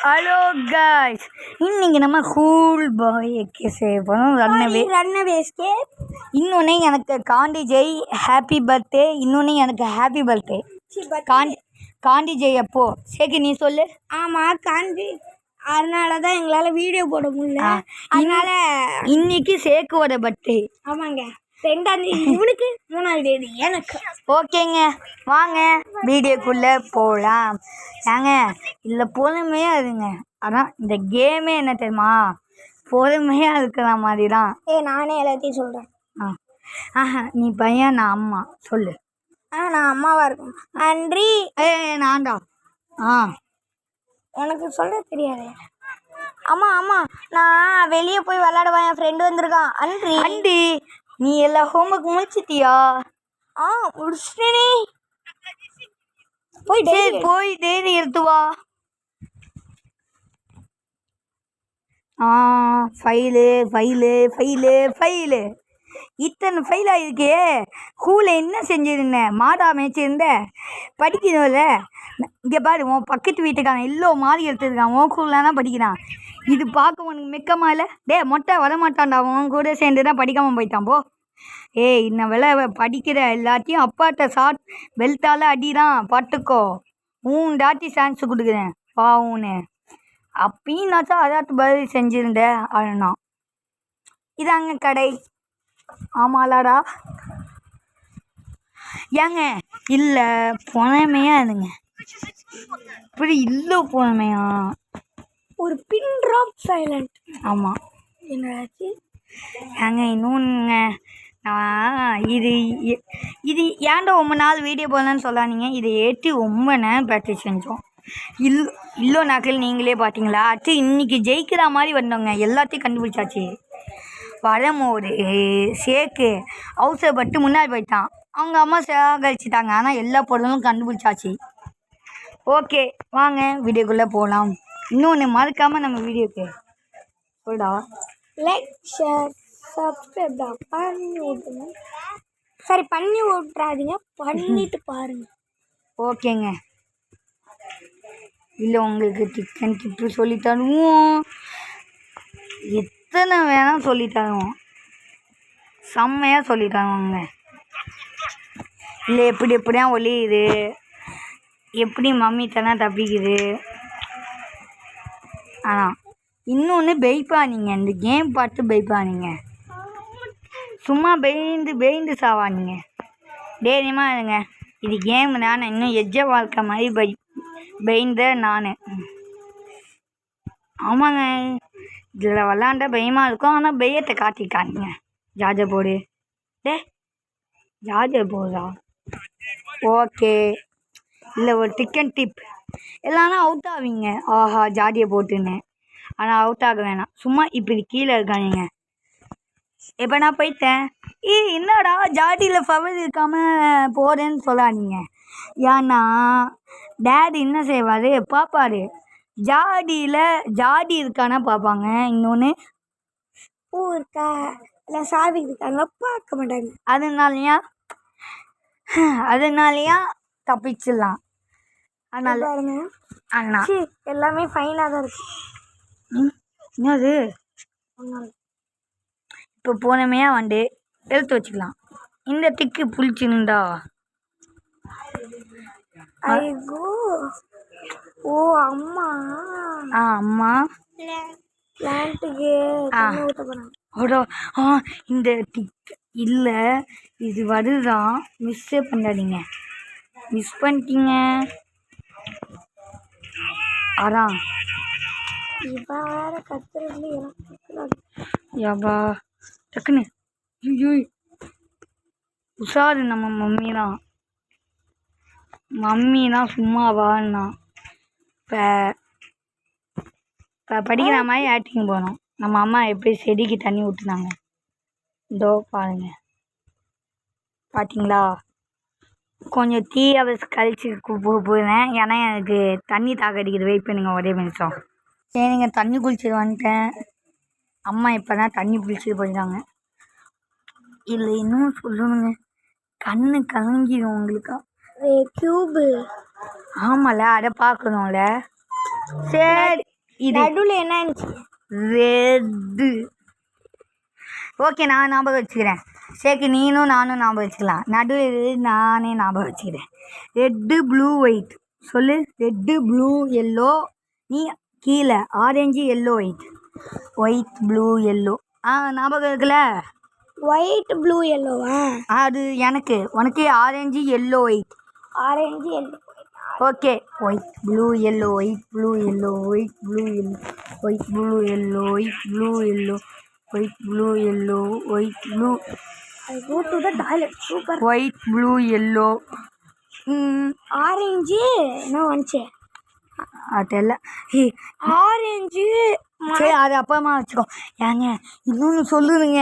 Hello guys, இன்னைக்கு நம்ம cool பாய் செய்ய போகிறோம். ரன்னவே எஸ்கேப். இன்னொன்று எனக்கு காண்டி ஜெய் ஹாப்பி பர்த்டே. இன்னொன்று எனக்கு ஹாப்பி பர்த்டே. காண்டி ஜெய் அப்போ சேக்கு நீ சொல்லு. ஆமாம், காண்டி. அதனால தான் எங்களால் வீடியோ போட முடியல. அதனால் இன்னைக்கு சேக்குவோட பர்த்டே. ஆமாங்க, 2ஆம் தேதி இவனுக்கு, 3ஆம் தேதி எனக்கு. ஓகேங்க, வாங்க வீடியோக்குள்ளே போகலாம். ஏங்க இல்லை பொறுமையாக இருங்க. அதான் இந்த கேமே என்ன தெரியுமா, பொறுமையாக இருக்கிற மாதிரி தான். நானே எல்லாத்தையும் சொல்கிறேன். நீ பையன், நான் அம்மா. சொல்லு. நான் அம்மாவாக இருக்கேன். நன்றி. நான்டா. உனக்கு சொல்ல தெரியாது. அம்மா நான் வெளியே போய் விளையாடுவேன், என் ஃப்ரெண்டு வந்திருக்கான். அண்டி நீ எல்லா ஹோம்ஒர்க் முடிச்சிட்டியா? முடிச்சிட்டேனே. போய் டெய்லி எடுத்து வா. ஃபைலு இத்தனை ஃபைலாக இருக்கே. ஸ்கூலில் என்ன செஞ்சுருந்தேன்? மாடா மேய்ச்சிருந்த படிக்கணும்ல. இங்கே பாரு, உன் பக்கத்து வீட்டுக்காரன் எல்லோ மாறி எடுத்துருக்கான். உன் ஸ்கூலில் தான் படிக்கிறான். இது பார்க்க உனக்கு மிக்கமா இல்லை? மொட்டை வரமாட்டான்டா. உன் கூட சேர்ந்து தான் படிக்காமல் போயிட்டான். போ. இன்னும் படிக்கிற எல்லாத்தையும் அப்பாட்ட பெல்ட்டால் அடிதான் பார்த்துக்கோ. டாட்டி சான்ஸ் கொடுக்குறேன் பாவுன்னு. அப்பீன்னாச்சா அதாட்டு பதில் செஞ்சுருந்த அண்ணா. இதாங்க கடை. ஆமாலாடா. ஏங்க இல்லை பொறாமையா இருங்க. இப்படி இல்லை பொறாமையா, ஒரு பின் ட்ராப் சைலண்ட். ஆமாம். என்னாச்சு? ஏங்க இன்னொன்றுங்க, இது ஏன்டா ரொம்ப நாள் வீடியோ போடலான்னு சொல்லாதீங்க. இதை ஏற்றி ரொம்ப நேரம் ப்ராக்டிஸ் செஞ்சோம். இல்லோ நாக்கள் நீங்களே பார்த்தீங்களா? இன்னைக்கு ஜெயிக்கிற மாதிரி வந்தோங்க. எல்லாத்தையும் கண்டுபிடிச்சாச்சு. வரும்போது சேக்கு அவசரப்பட்டு முன்னாடி போயிட்டான். அவங்க அம்மா சேகரிச்சிட்டாங்க. ஆனால் எல்லா பொருளும் கண்டுபிடிச்சாச்சு. ஓகே, வாங்க வீடியோக்குள்ளே போகலாம். இன்னொன்று மறக்காமல் நம்ம வீடியோக்கு சொல்டா, லைக் ஷேர் சப்ஸ்கிரைப் தான் பண்ணி விட்டுருங்க. சரி, பண்ணி விட்றாதீங்க, பண்ணிட்டு பாருங்க. ஓகேங்க. இல்லை உங்களுக்கு சிக்கன் டிப்பு சொல்லி தருவோம். எத்தனை வேணால் சொல்லி தருவோம். செம்மையாக சொல்லி தருவோங்க. இல்லை எப்படியா ஒளியுது, எப்படி மம்மி தானே தப்பிக்குது. இன்னொன்று பெய்ப்பானீங்க. இந்த கேம் பார்த்து பெய்ப்பானீங்க. சும்மா பெய்ந்து சாவானீங்க. தைரியமாக இருங்க. இது கேம் தானே. இன்னும் எஜ்ஜ வாழ்க்கை மாதிரி பெய்ந்த நான். ஆமாங்க, இதில் விளாண்ட பயமாக இருக்கும். ஆனால் பெய்யத்தை காட்டிக்காதீங்க. ஜார்ஜர் போடு. ஜார்ஜர் போடுறா. ஓகே. இல்லை ஒரு டிக்கன் டிப். எல்லாரும் அவுட் ஆவீங்க. ஆஹா, ஜார்ஜர் போட்டுன்னு. ஆனால் அவுட் ஆக வேணாம். சும்மா இப்படி கீழே இருக்காங்க. இப்போ நான் போயிட்டேன். என்னடா ஜாடியில் ஃபவர் இருக்காமல் போகிறேன்னு சொல்லாதீங்க. ஏன்னா டேடி என்ன செய்வார், பார்ப்பார். ஜாடி இருக்கானா பார்ப்பாங்க. இன்னொன்று பூ இருக்கா இல்லை சாவி இருக்காங்க பார்க்க மாட்டாங்க. அதனாலயா தப்பிச்சிடலாம். அதனால அண்ணா எல்லாமே ஃபைனாக தான் இருக்கு. என்னது இப்போ போனமையா எடுத்து வச்சுக்கலாம். இந்த டிக்கு புளிச்சுருந்தா. ஓ அம்மா. அம்மா பிளான்ட்டுக்கு இந்த டிக் இல்லை, இது வருதான். மிஸ்ஸே பண்ணாதீங்க. மிஸ் பண்ணிட்டீங்க. அதான் யாபா டக்குன்னு உஷாரு. நம்ம மம்மி தான் சும்மாவான்னா. இப்போ படிக்கிற மாதிரி ஆக்டிங் போனோம். நம்ம அம்மா எப்படி செடிக்கு தண்ணி ஊற்றுனாங்க. இதோ பாருங்க, பார்த்தீங்களா? கொஞ்சம் 3 hours கழிச்சு போகிறேன். ஏன்னா எனக்கு தண்ணி தாக்கடிக்குது. வெயிட் பண்ணுங்க ஒரே நிமிஷம். சரிங்க, தண்ணி குளிச்சுட்டு வந்துட்டேன். அம்மா இப்போ தான் தண்ணி குளிச்சுட்டு போயிட்டாங்க. இல்லை இன்னும் சொல்லணுங்க, கண்ணு கலங்கிடும் உங்களுக்கு. கியூபு. ஆமாம்ல, அதை பார்க்கணும்ல. சரி இது நடுவில் என்ன இருந்துச்சு? ரெட்டு. ஓகே, நான் ஞாபகம் வச்சுக்கிறேன். சரி, நீனும் நானும் ஞாபகம் வச்சுக்கலாம். நடுவில் நானே ஞாபகம் வச்சுக்கிறேன். Red blue white. சொல்லு. Red blue yellow. நீ கீழே orange yellow white. White blue yellow. ஞாபகம் இருக்குல்ல? ஒயிட் ப்ளூ எல்லோவா? அது எனக்கு. உனக்கு orange yellow white. Orange yellow. Okay. White blue yellow white blue yellow white blue yellow white blue yellow white blue yellow white blue yellow white blue. I go to the toilet. Super. White blue yellow. Orange என்ன வந்துச்சு? அதெல்லாம் orange. சரி, அது அப்புறமா வச்சுக்கோ. ஏங்க இன்னொன்று சொல்லுதுங்க.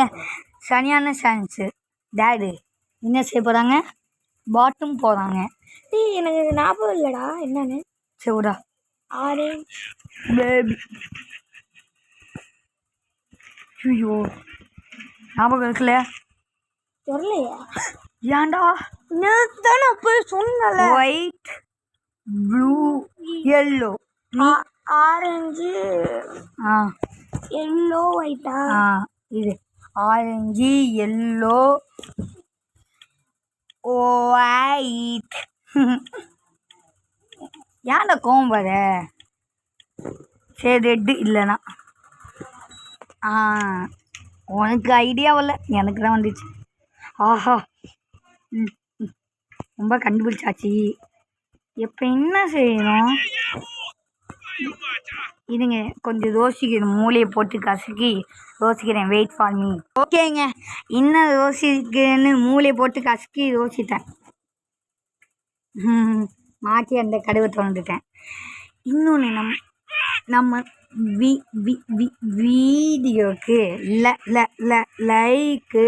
சரியான சான்ஸு. டேடு என்ன செய்ய போகிறாங்க? பாத்ரூம் போகிறாங்க. எனக்கு இது ஞாபகம் இல்லைடா என்னன்னு. சரிடா. Orange baby. ஐயோ, ஞாபகம் இருக்குல்ல? தெரியலையா? ஏன்டா? தானே போய் சொன்னல. White blue yellow. Orange yellow ஒயிட்டா? இது ஆரஞ்சு எல்லோ ஒயிட். ஏன்டா கோவம் வர? சரி, ரெட்டு இல்லைனா உனக்கு ஐடியாவில்ல, எனக்கு தான் வந்துச்சு. ஆஹா, ரொம்ப கண்டுபிடிச்சாச்சு. இப்போ என்ன செய்யணும்? இதுங்க கொஞ்சம் யோசிக்கணும். மூளையை போட்டு கசக்கி யோசிக்கிறேன். Wait for me. ஓகேங்க, இன்னும் யோசிக்கிறேன்னு மூளையை போட்டு கசக்கி யோசித்தேன். மாற்றி அந்த கடுவை திறந்துட்டேன். இன்னொன்று நம்ம வீடியோக்கு லைக்கு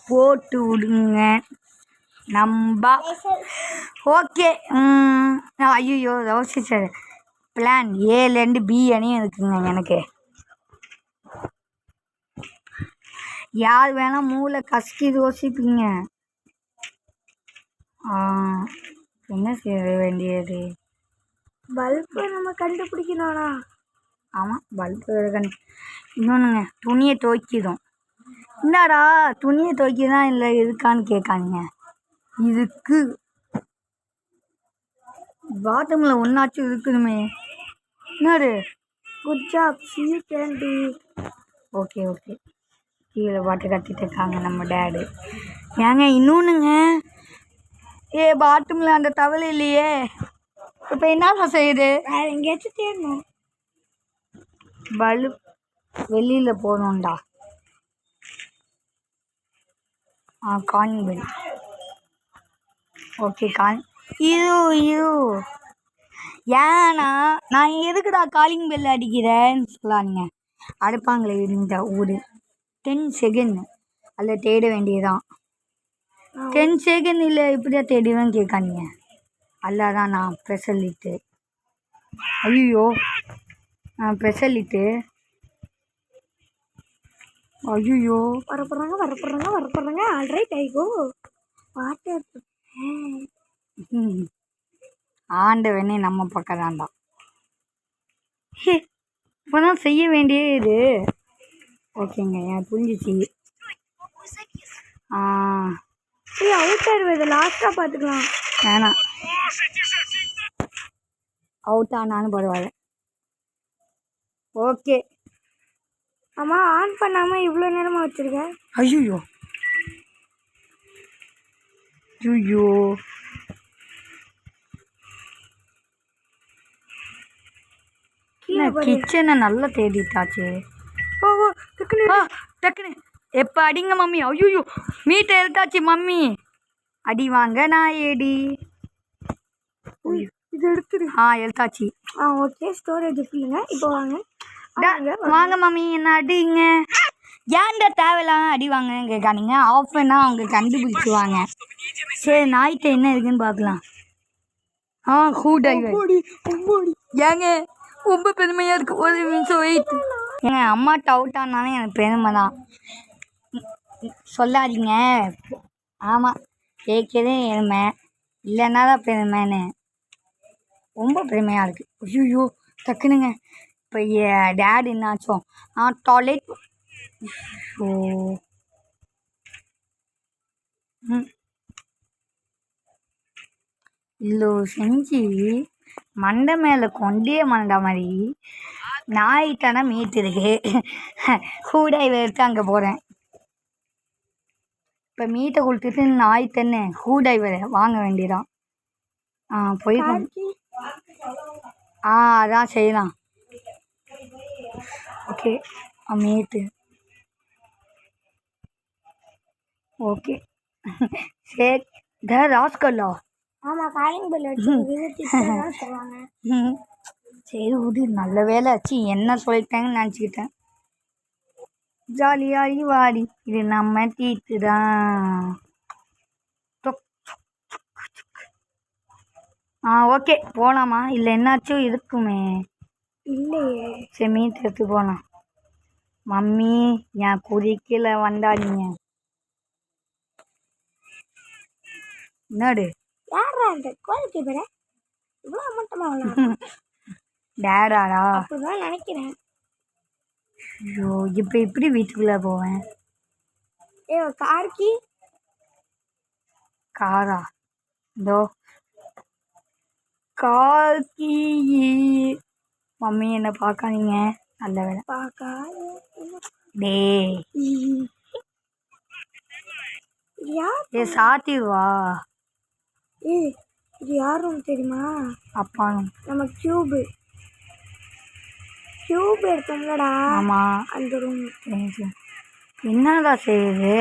போட்டு விடுங்க. நம்ப ஓகே. ஐயோ, யோசிச்சது பிளான் ஏலேருந்து பி அணியும் இருக்குங்க எனக்கு. யார் வேணால் மூளை கசக்கி யோசிப்பீங்க. என்ன செய்ய வேண்டியது? பல்பு நம்ம கண்டுபிடிக்கணும்னா. ஆமாம், பல்பு இன்னொன்றுங்க, துணியை துவைக்கிடும். என்னடா துணியை துவைக்கிதான் இல்லை இருக்கான்னு கேட்காதீங்க. இதுக்கு பாத்ரூமில் ஒன்றாச்சும் இருக்கணுமே. என்னது? Good job. see you can do it. Okay. கீழே பாட்டு கத்திட்டு இருக்காங்க நம்ம டேடு. ஏங்க இன்னொன்றுங்க, பாத்ரூமில் அந்த தவளை இல்லையே. இப்போ என்ன செய்யுது? வேற எங்கேயாச்சும் தேடணும். பல்ப் வெளியில் போகணும்டா. Calling bell. ஓகே, இது ஏன்னா நான் எதுக்குடா காலிங் பெல் அடிக்கிறேன்னு சொல்லாதீங்க. அடைப்பாங்களே இந்த ஊர். 10 செகண்ட் அதில் தேட வேண்டியதான். 10 செகண்ட் இல்லை இப்படியா தேடுவேன்னு கேட்காதீங்க. அல்லாதான் நான் ப்ரெஷலிட்டு. ஐயோ, ப்ரெஷலிட்டு. ஐயோ, வரப்படுறாங்க. ஆல்ரைட் ஐ கோ. வாட்டர். ஆண்டவனே நம்ம பக்கம் தான்டா. இப்போதான் செய்ய வேண்டிய இது. ஓகேங்க, எனக்கு புரிஞ்சிச்சு. அவுட்டர் இது லாஸ்ட்டாக பார்த்துக்கலாம். வேணாம், அவுட் ஆனாலும் பரவாயில்ல. ஓகே. ஆமாம், ஆன் பண்ணாமல் இவ்வளோ நேரமாக வச்சுருக்க. ஐயோ, கிச்சனை நல்லா தேடிட்டாச்சு. டக்குன்னு எப்போ அடிங்க மம்மி. ஐயோ, மீட்டை எடுத்தாச்சு மம்மி. அடி வாங்க நான் ஏடி. இது எடுத்துரு. எடுத்தாச்சு. ஓகே, ஸ்டோரேஜ் இல்லைங்க. இப்போ வாங்க மம்மி, என்ன அடிங்க. ஏன்டா தேவையில்லாம அடி வாங்கன்னு கேட்காதீங்க. ஆஃப் பண்ணால் அவங்க கண்டுபிடிச்சுவாங்க. சரி, நாய்கிட்ட என்ன இருக்குன்னு பார்க்கலாம். ஏங்க ரொம்ப பெருமையாக இருக்குது. ஒரு நிமிஷம் வெயிட். ஏங்க அம்மாட்ட அவுட் ஆனாலும் எனக்கு பெருமை தான். சொல்லாதீங்க. ஆமாம், கேட்கவே பெருமை இல்லைன்னா தான் பெருமைன்னு. ரொம்ப பெருமையாக இருக்குது. ஐயோ, டக்குனுங்க இப்போ டேட் என்னாச்சும் டாய்லெட். ஓ ம் இவ்வளோ செஞ்சு மண்டை மேலே கொண்டே மண்டை மாதிரி நாய்த்தானே மீட் இருக்கு. கூட எடுத்து அங்கே போகிறேன். இப்போ மீட்டை கொடுத்துட்டு நாய் தானே கூட வாங்க வேண்டியதான். போயிருக்கோம். அதான் செய்யலாம். ஓகே மீட்டு ஓகே சரி. ராஸ்கல்லா ஆமாம் காலிங் பெல் அடிச்சு சொல்லுவாங்க. சரி விடு, நல்ல வேலை ஆச்சு. என்ன சொல்லிட்டாங்கன்னு நினச்சிக்கிட்டேன். ஜாலியாகி வாடி, இது நம்ம டீட்டு தான். ஓகே போகலாமா? இல்லை என்னாச்சும் இருக்குமே. இல்லையே. சரி மீட் எடுத்து போகலாம். மம்மி என் குறிக்கீழே வந்தாடிங்க. என்னடு யாரா அந்த குவாலிட்டி பேர இவ்வளோ அமௌண்ட்டமாக டேடாடா? அப்படிதான் நினைக்கிறேன். ஐயோ இப்போ எப்படி வீட்டுக்குள்ளே போவேன்? கார்கி காரா? இதோ கார்கி. மம்மி என்ன பார்க்காதீங்க. நல்ல வேலை. டே ஏ சாத்திடுவா. இது யாரும் தெரியுமா? அப்பா நம்ம கியூப் எடுத்தோம்லடா. ஆமாம் அந்த ரூம். என்னடா செய்யுது?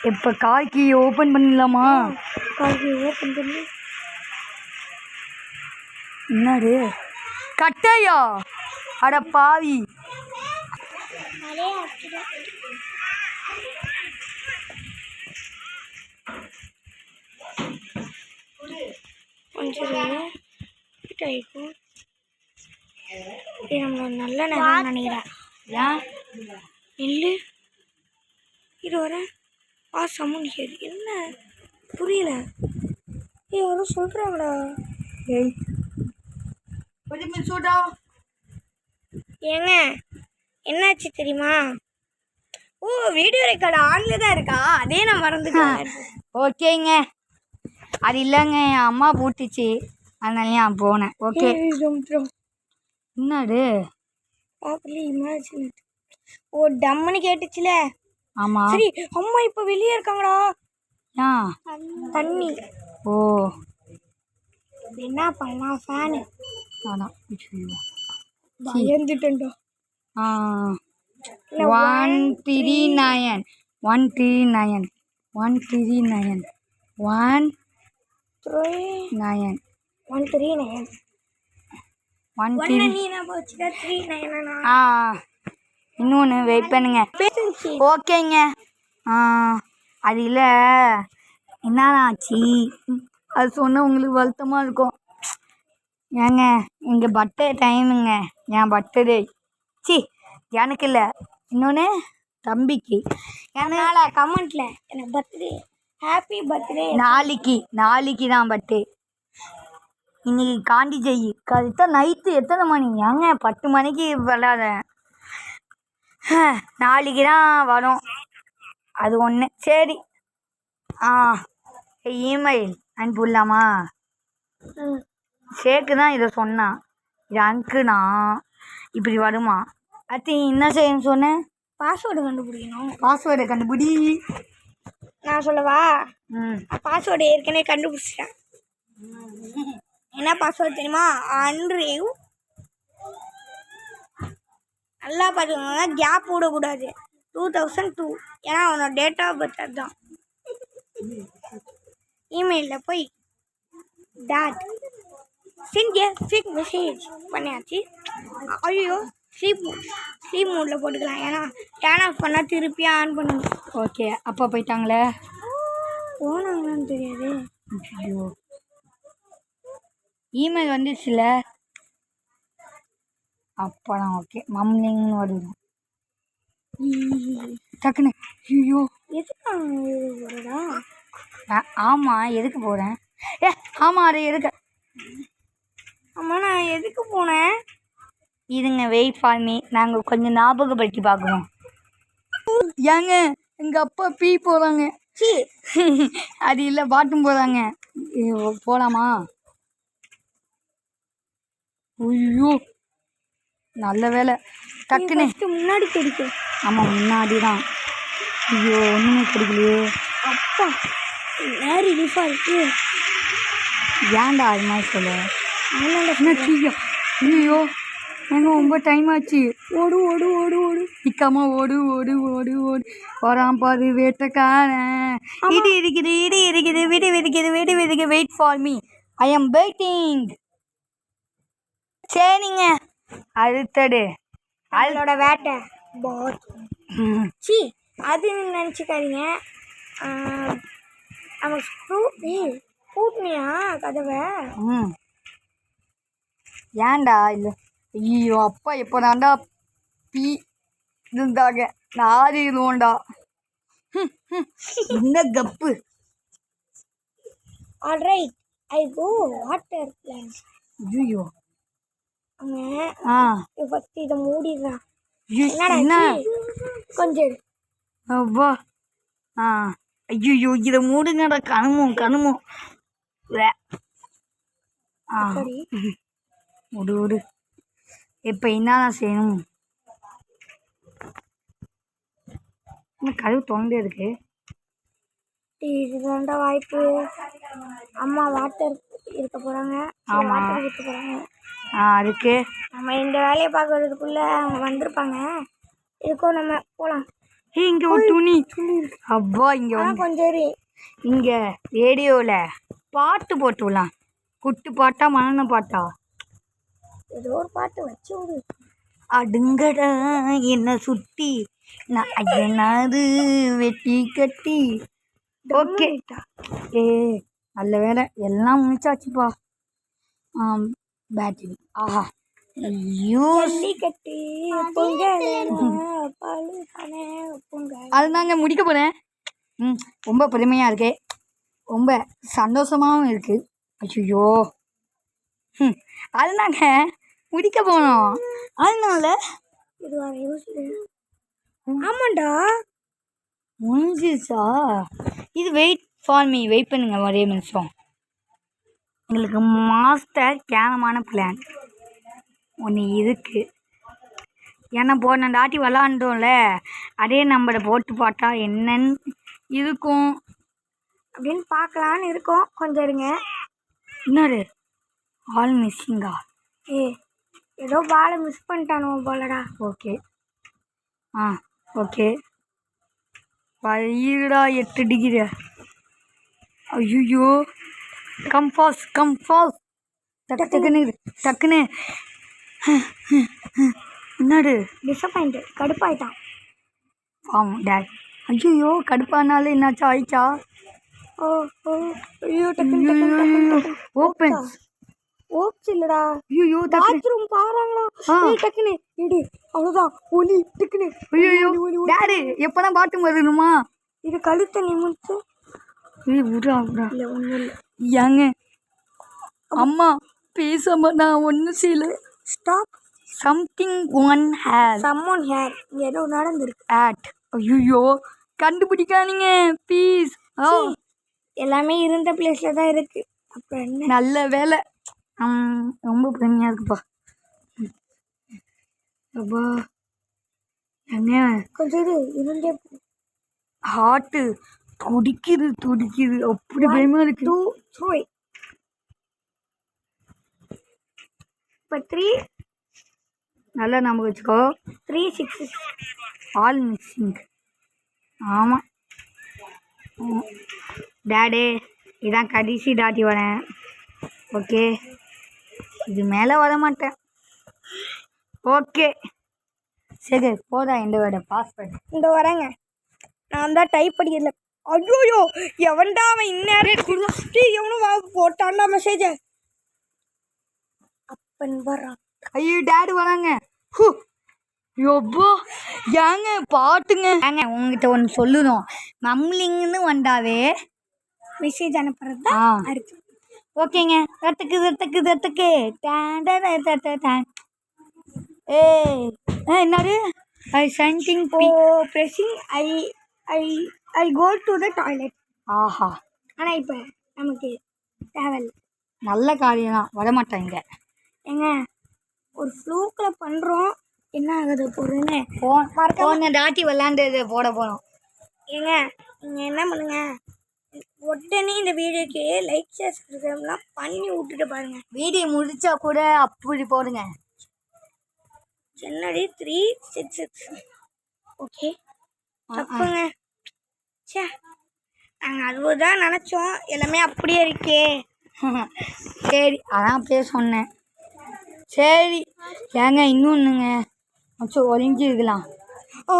இப்போ கார்கி ஓப்பன் பண்ணிடலாமா? கார்கி ஓப்பன் பண்ணி. என்னது கட்டையா? அட பாவி. நம்ம நல்ல நேரம் நினைக்கிறேன். ஏன் இல்லை இது வர சமூன் என்ன புரியல. யாரும் சொல்கிறாங்கடா. ஏங்க என்னாச்சு தெரியுமா? வீடியோ ரெக்கார்டு ஆன்ல தான் இருக்கா? அதே நான் மறந்துட்டேன். ஓகேங்க, அது இல்லைங்க, என் அம்மா போட்டுச்சு, அதனால நான் போனேன். ஓகே என்னது டம்முன்னு கேட்டுச்சுல. ஆமாம் சரி அம்மா இப்போ வெளியே இருக்காங்கடா. தண்ணி. ஓ என்ன பண்ணலாம்? ஃபேனு. அதான் பயந்துட்டேன்டா. 139 139 139 139 இன்னொன்று வெயிட் பண்ணுங்க. ஓகேங்க. அது இல்லை என்னாச்சு அது சொன்னால் உங்களுக்கு வருத்தமாக இருக்கும். ஏங்க எங்கள் பர்த்டே டைமுங்க, என் பர்த்டே. எனக்கு இல்லை, இன்னொன்று தம்பிக்கு. ஏன்னா கமெண்ட்ல எனக்கு பர்த்டே ஹாப்பி பர்த்டே. நாளைக்கு தான் பர்த்டே. இன்னைக்கு காண்டி ஜெயி கரெக்டாக நைட்டு எத்தனை மணி? ஏங்க 10 மணிக்கு விளாட. நாளைக்கு தான் வரும் அது ஒன்று. சரி இமெயில் அனுப்பிடலாமா? ஷேக்கு தான் இதை சொன்னான். இது அனுப்புனா இப்படி வருமா? அடுத்து என்ன செய்யணும்னு சொன்னேன்? பாஸ்வேர்டு கண்டுபிடிக்கணும். பாஸ்வேர்டை கண்டுபிடி. நான் சொல்லவா? பாஸ்வேர்டு ஏற்கனவே கண்டுபிடிச்சிட்டேன். என்ன பாஸ்வேர்டு தெரியுமா? அன்ரிவ். நல்லா பார்த்துக்கோங்க, கேப் விடக்கூடாது. 2002. ஏன்னா அவனோட டேட் ஆஃப் பர்த் அதுதான். இமெயிலில் போய் டாட் சிக் மெசேஜ் பண்ணியாச்சு. ஐயோ ஸ்லீப் மோடில் போட்டுக்கலாம். ஏன்னா டேன் ஆஃப் பண்ணால் திருப்பி ஆன் பண்ணுங்க. ஓகே அப்பா போயிட்டாங்களே, போனாங்களான்னு தெரியாது. ஐயோ இமெயில் வந்துடுச்சுல. அப்போதான் ஓகே மம்லிங்னு வருது டக்குன்னு. ஐயோ எதுக்கு? ஆமாம் எதுக்கு போகிறேன்? ஆமாம் அது எதுக்கு? ஆமாம் நான் எதுக்கு போனேன்? இதுங்க வெயிட் ஃபார் மீ, நாங்கள் கொஞ்சம் ஞாபகப்படுத்தி பார்க்குறோம். ஏங்க எங்கள் அப்பா பீ போகிறாங்க. சி அது இல்லை, பாட்டும் போகிறாங்க. போகலாமா? ஐயோ நல்ல வேலை டக்குன்னு. முன்னாடி கிடைக்கும். ஆமாம் முன்னாடி தான். ஐயோ ஒன்றுமே கிடைக்கலையே. அப்பா நேரம் ரிலீஃபாக இருக்கு. ஏன்டா அது மாதிரி சொல்ல? அதனால என்ன சீக்கிரம். ஐயோ எங்க ரொம்ப டைம் ஆச்சு. ஓடு ஓடு ஓடு ஓடு நிற்காம ஓடு ஓடு ஓடு ஓடு. வரான் பாரு வேட்டைக்காரன். இடி இருக்குது இடி இருக்குது, விடு விதிக்குது விடு விதிக்கு. Wait for me, I am waiting. சரிங்க, அடுத்தது அதோட வேட்டை பாட். சி அது நினச்சிக்காதீங்க. நம்ம கூட்டினியா கதவை? ஏன்டா இல்லை? ஐயோ அப்பா எப்போ தாண்டா பீ இருந்தாங்க, நாரிடுவோண்டா. இந்த கப்பு. ஆல்ரைட், ஐ கோ வாட்டர் பிளான்ட். ஐயோ அவன் ஃபஸ்ட்டு இதை மூடிடுறான். என்ன கொஞ்சம் அப்பா. ஐயோ இதை மூடுங்கடா. கணுமும் சரி விடு விடு. இப்போ என்னதான் செய்யணும்? இன்னும் கதவு தொண்டே இருக்கு. இதுதான்டா வாய்ப்பு. அம்மா வாட்டர் இருக்க போகிறாங்க. வாட்டர் இருக்க போகிறாங்க. அதுக்கு நம்ம இந்த வேலையை பார்க்கறதுக்குள்ளே அவங்க வந்திருப்பாங்க. இதுக்கும் நம்ம போகலாம். இங்கே ஒரு துணி இருக்கு. அப்பா இங்கே கொஞ்சம் இங்கே ரேடியோவில் பாட்டு போட்டுலாம். குட்டு பாட்டா மனன பாட்டா? ஏதோ ஒரு பாட்டு வச்சு விடு. அடுங்கடா என்ன சுட்டி நான் ஐயனாரு வெட்டி கட்டி. ஓகே ஏ நல்ல வேலை எல்லாம் முடிச்சாச்சுப்பா. பேட்டரி ஆஹா கட்டி அதுதாங்க முடிக்க போகிறேன். ரொம்ப பெருமையாக இருக்கு, ரொம்ப சந்தோஷமாகவும் இருக்குது. ஐயோ அதுதாங்க முடிக்க போனோம். அதனால ஆமாண்டா முடிஞ்சிச்சா? இது வெயிட் ஃபார் மீ, வெயிட் பண்ணுங்க ஒரே நிமிஷம். எங்களுக்கு மாஸ்டர் கேனமான பிளான் ஒன்று இருக்குது. ஏன்னா போன தாட்டி விளாண்டோம்ல, அதே நம்பரை போட்டு பார்த்தா என்னன்னு இருக்கும் அப்படின்னு பார்க்கலான்னு இருக்கோம். கொஞ்சம் இருங்க. இன்னொரு ஆல் மிஸ்ஸிங்கா? ஏதோ பாலை மிஸ் பண்ணிட்டானோ போலடா. Okay okay. பயிரடா 8 டிகிரி. ஐயோ கம் ஃபாஸ்ட். டக்குன்னு என்னடு டிசப்பாயிண்ட் கடுப்பாயிட்டான். ஆமாம் டேட். ஐயோ கடுப்பானாலும் என்னாச்சும் ஆயிடுச்சா? ஐயோ டக்குன்னு ஓப்பன் ஓப்ஸ் இல்லடா. ஐயோ பாத்ரூம் பாறாங்களா? டக்குன்னு இடி அவ்வளோதான் ஒலி டக்குன்னு. ஐயோ டேடி எப்போனா பாத்ரூம் வரணுமா? இது கழுத்தை நிமித்து. விடா இல்லை ஒன்றும் இல்லை. ஏங்க அம்மா பேசாம நான் ஒன்றும் செய்யல. ஸ்டாப். சம்ஒன் ஹேர் ஏதோ நடந்துருக்கு. ஆட். ஐயோ கண்டுபிடிக்காதீங்க ப்ளீஸ். எல்லாமே இருந்த பிளேஸில் தான் இருக்கு. அப்புறம் என்ன? நல்ல வேலை. ரொம்ப பெருமையாக இருக்குப்பா. அப்பா என்ன கொஞ்சம் இது இருந்தே ஹார்ட்டு துடிக்குது அப்படி பயமாக இருக்கு. 2 3 இப்போ 3 நல்லா நம்ம வச்சுக்கோ. 3 6 ஆல் மிஸ்ஸிங். ஆமாம் டேடே இதான் கடைசி தாட்டி வரேன். ஓகே இது மேலே வர மாட்டேன். ஓகே சரி போதா இந்த வேட பாஸ்வேர்டு. இந்த வரேங்க. நான் தான் டைப் படிக்கல. ஐயோ எவன்டா அவன் இந்நேரம் எவனும் போட்டான்டா மெசேஜ. அப்பன் வரான். ஐயோ டேடு வராங்க. எப்போ ஏங்க பாட்டுங்க. ஏங்க உங்ககிட்ட ஒன்று சொல்லணும். மம்லிங்னு வந்தாவே மெசேஜ் அனுப்புறது தான் இருக்கு. ஓகேங்க. ரத்துக்கு ஏய் என்னது I something pressing I I go to the toilet. ஆஹா ஆனால் இப்போ நமக்கு தேவையில்லை. நல்ல காரியம் தான் வரமாட்டாங்க. ஏங்க ஒரு ஃப்ளூக்கில் பண்ணுறோம், என்ன ஆகுது பொருள்னு போன தாட்டி விளாண்டது போட போகிறோம். ஏங்க நீங்கள் என்ன பண்ணுங்க, உடனே இந்த வீடியோக்கு லைக் ஷேர் சப்ஸ்கிரைப்லாம் பண்ணி விட்டுட்டு பாருங்க. வீடியோ முடிச்சா கூட அப்படி போடுங்க. ஜனவரி 366. ஓகே தப்புங்க. சே நாங்கள் அதுதான் நினச்சோம், எல்லாமே அப்படியே இருக்கே. சரி அதான் அப்படியே சொன்னேன். சரி ஏங்க இன்னொன்றுங்க கொஞ்சம் ஒளிஞ்சிருக்கலாம். ஓ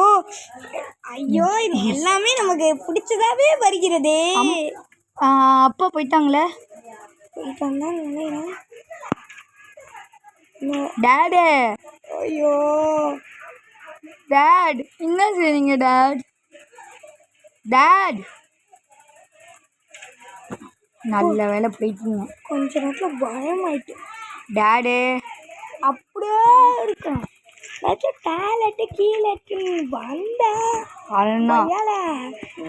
ஐயோ, இது எல்லாமே நமக்கு பிடிச்சதாவே வருகிறதே. அப்பா போயிட்டாங்களே. போயிட்டாங்க நினைக்கிறேன். டேடு ஐயோ டேட் என்ன செய்றீங்க டேட்? டேட் நல்ல வேலை போயிட்டீங்க. கொஞ்ச நேரத்தில் பயமாயிட்டு. டேடு அப்படியே இருக்கும். ஏதாச்சும் டேலட்டு கீழே வந்தா அதுதான்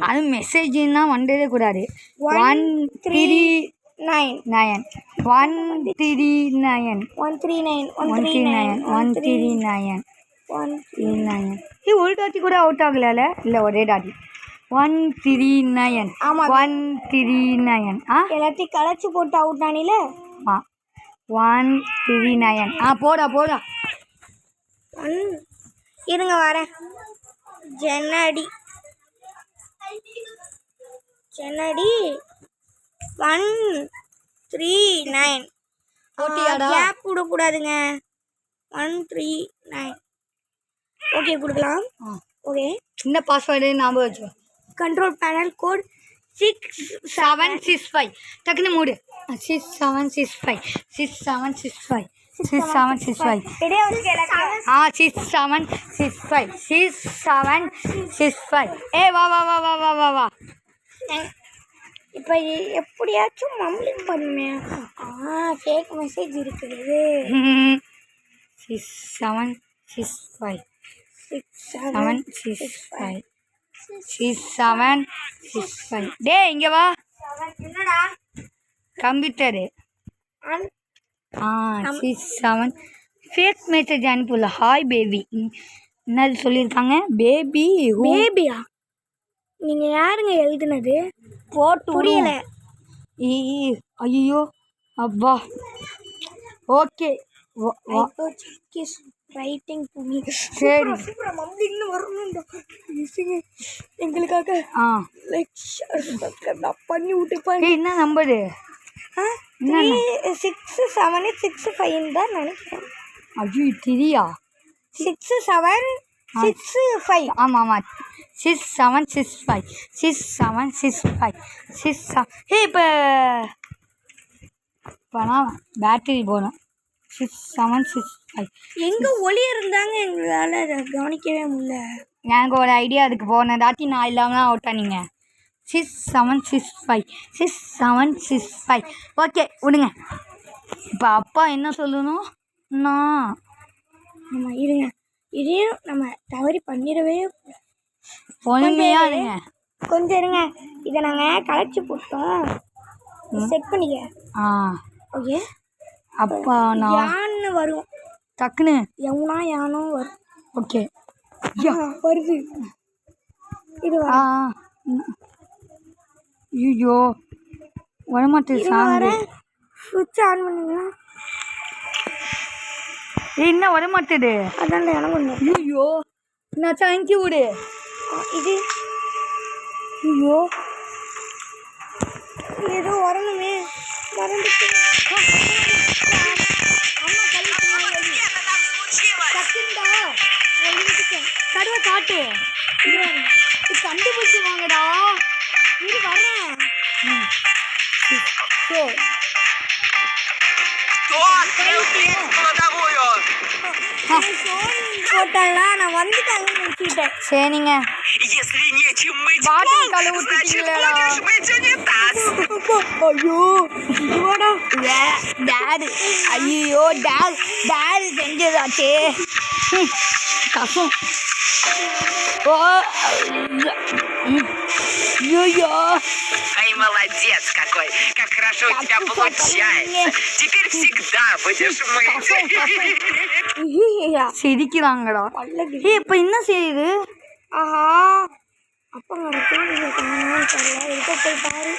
அது மெசேஜ்னா வந்ததே கூடாது. 139 139 139 ஒரு டாட்டி கூட அவுட் ஆகல. இல்லை ஒரே டாட்டி 139. ஆமாம் 139. எல்லாத்தையும் களைச்சி போட்டு அவுட் ஆனில. 139. போடா இருங்க வரேன். ஜனடி 139. கேப் விடக்கூடாதுங்க. 139. ஓகே கொடுக்கலாம். ஓகே சின்ன பாஸ்வேர்டு ஞாபகம் வச்சோம். Control panel code 6765. டக்குன்னு மூடு. 6765 6765 6765 6765 வா. இப்போ எப்படியாச்சும் மம்லிங் பண்ணுவேன். ஃபேக் மெசேஜ் இருக்குது. 6765 6765 6765. டே இங்கே வா. என்னடா கம்ப்யூட்டரு 67 ஃபேக் மெசேஜ் அனுப்பல. ஹாய் பேபி என்னது சொல்லியிருக்காங்க? பேபியா? நீங்கள் யாருங்க எழுதுனது? போட்டு புரியல. ஐயோ அப்பா. ஓகே ரைட்டிங் பண்ணி சரி மம்லிங்னு வரணும்டா. எங்களுக்காக லைக் பண்ணி விட்டுப்பாங்க. என்ன நம்பரு? 6765 தான் நினைக்கிறேன். ஐயோ தெரியா? 6765. ஆமாம் 6765 6765 இப்போ நான் பேட்டரி போகணும். 6765 எங்கே ஒளி இருந்தாங்க எங்களால் அதை கவனிக்கவே முடியல. எனக்கு ஒரு ஐடியா அதுக்கு போன தாட்டி நான் இல்லாமல் அவுட் ஆனீங்க. 6765 6765. ஓகே விடுங்க. இப்போ அப்பா என்ன சொல்லணும்? நான் நம்ம இருங்க, இதையும் நம்ம தவறி பண்ணிடவே பொறுமையாக இருங்க. கொஞ்சம் இருங்க, இதை நாங்கள் களைச்சி போட்டோம். செக் பண்ணிக்க. ஓகே அப்பா நான் யான்னு வரும் டக்குன்னு எவனா யானும் வரும். ஓகே வருது. இது ஐயோ வரமாட்டேது சாங்கு. சுவிட்ச் ஆன் பண்ணுங்க. என்ன வரமாட்டேது? அதான் எனக்கு ஐயோ நான் சாங்கி விடு. இது ஐயோ ஏதோ வரணுமே மறந்துட்டு. கடுவை காட்டு கண்டுபிடிச்சி வாங்கடா. இது வரேன். போட்டலாம் நான் வந்துட்டாங்கன்னு நினச்சிக்கிட்டேன். சரிங்க பாட்டில் கழு விட்டுட்டீங்களா? ஐயோ டேடு ஐயோ டேடு செஞ்சதாச்சே. கசம். О, ё-ё. Ай, молодец какой! Как хорошо у тебя получается! Теперь всегда будешь мыть! சிரிக்கிறாங்கடா. ஏய் இப்போ என்ன செய்யுது? ஆஹா அப்பா தெரியல இருக்க போய் பாரு.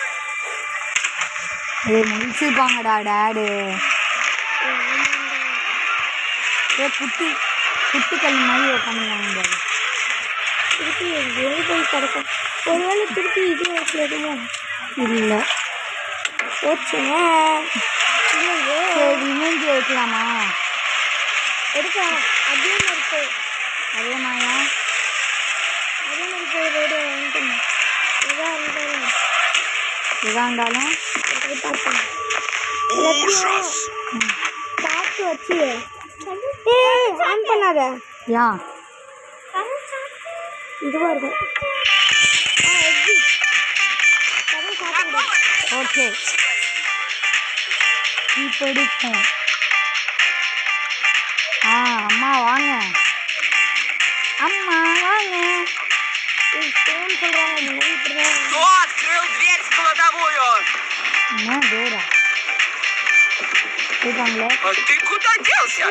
ஏய் முடிச்சிருப்பாங்கடா டேடு. ஏ குட்டிக்கல் மாதிரி உட்காந்துருவாங்க. திருப்பி எங்கேயும் போய் கிடக்கும். ஒருவேளை திருப்பி இது வைக்கிறதுமோ இல்லை போச்சே. சரி மூஞ்சி வைக்கலாமா? எடுக்கலாம் அதே மாதிரி போய் அதே மாதிரியா? அதே மாதிரி போய் ரேடியோ வாங்கிக்கணும். எதாக இருந்தாலும் எதாக இருந்தாலும் போய் பார்க்கணும். எல்லாத்தையும் பார்த்து வச்சு ஆன் பண்ணாத. ஏன்? இதுவாக இருக்கும். எக்ஸிட் கதை சாப்பிடுங்க. ஓகே இப்போ எடுப்போம். அம்மா வாங்க, அம்மா வாங்க. ஃபோன் சொல்கிறாங்க முன்னாடி இப்படி தான். Кто открыл дверь в кладовую? என்ன டோரா போயிட்டாங்களே. А ты куда делся?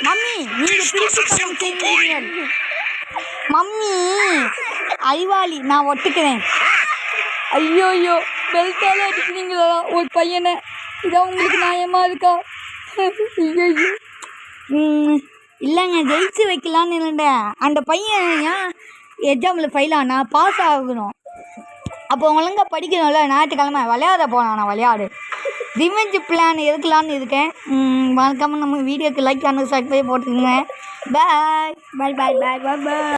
மம்மி நீங்க திருப்பி செய்வீங்க. மம்மி அறிவாளி, நான் ஒத்துக்கிறேன். ஐயோ பெல்ட்டால அடிக்கிறீங்களா ஒரு பையனை? இதான் உங்களுக்கு நியாயமா இருக்கா? ஐயோ இல்லைங்க, ஜெயிச்சு வைக்கலான்னு இருந்தேன். அந்த பையன் ஏன் எக்ஸாமில் ஃபெயில் ஆனா பாஸ் ஆகணும். அப்போ ஒழுங்கா படிக்கணும்ல. ஞாயிற்றுக்கிழமை விளையாட போனான். நான் விளையாடு ரிவெஞ்ச் பிளான் எடுக்கலான்னு இருக்கேன். மறக்காமல் நம்ம வீடியோக்கு லைக் பண்ணி சப்ஸ்கிரைப் போட்டுக்கோங்க. பாய் பாய் பாய் பாய் பாய் பாய்.